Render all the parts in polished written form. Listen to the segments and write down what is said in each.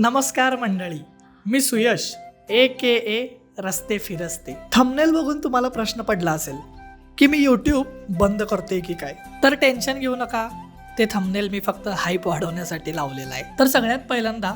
नमस्कार मंडळी, मी सुयश ए रस्ते फिरस्ते. थंबनेल बघून तुम्हाला प्रश्न पडला असेल की मी यूट्यूब बंद करतोय की काय. तर टेन्शन घेऊ नका, ते थंबनेल मी फक्त हाईप वाढवण्यासाठी लावलेलं आहे. तर सगळ्यात पहिल्यांदा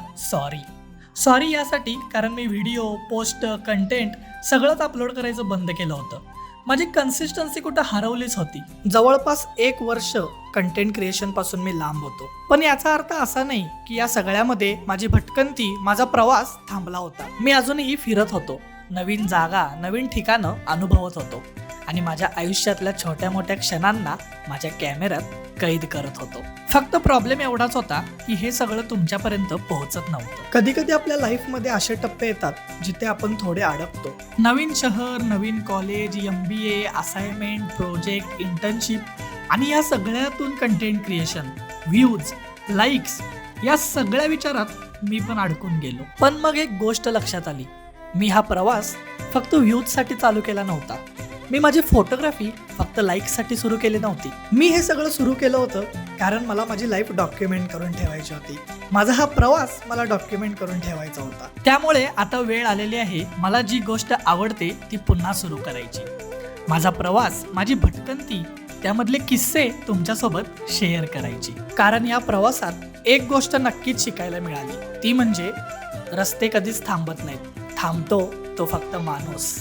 सॉरी यासाठी, कारण मी व्हिडिओ, पोस्ट, कंटेंट सगळंच अपलोड करायचं बंद केलं होतं. माझी कन्सिस्टन्सी कुठं हरवलीच होती. जवळपास 1 वर्ष कंटेंट क्रिएशन पासून मी लांब होतो. पण याचा अर्थ असा नाही की या सगळ्यामध्ये माझी भटकंती, माझा प्रवास थांबला होता. मी अजूनही फिरत होतो, नवीन जागा, नवीन ठिकाणं अनुभवत होतो आणि माझ्या आयुष्यातल्या छोट्या मोठ्या क्षणांना माझ्या कॅमेऱ्यात कैद करत होतो. फक्त प्रॉब्लेम एवढाच होता की हे सगळं तुमच्यापर्यंत पोहोचत नव्हतं. कधी कधी आपल्या लाईफमध्ये असे टप्पे येतात जिथे आपण थोडे अडकतो. नवीन शहर, नवीन college, MBA, assignment, project, internship आणि या सगळ्यातून कंटेंट क्रिएशन, व्ह्यूज, लाईक्स या सगळ्या विचारात मी पण अडकून गेलो. पण मग एक गोष्ट लक्षात आली, मी हा प्रवास फक्त व्ह्यूजसाठी चालू केला नव्हता. मी माझी फोटोग्राफी फक्त लाईकसाठी सुरू केली नव्हती. मी हे सगळं सुरू केलं होतं कारण मला माझी लाईफ डॉक्युमेंट करून ठेवायची होती. माझा हा प्रवास मला डॉक्युमेंट करून ठेवायचा होता. त्यामुळे आता वेळ आलेली आहे मला जी गोष्ट आवडते ती पुन्हा सुरू करायची. माझा प्रवास, माझी भटकंती, त्यामधले किस्से तुमच्यासोबत शेअर करायची. कारण या प्रवासात एक गोष्ट नक्कीच शिकायला मिळाली, ती म्हणजे रस्ते कधीच थांबत नाहीत, थांबतो तो फक्त माणूस.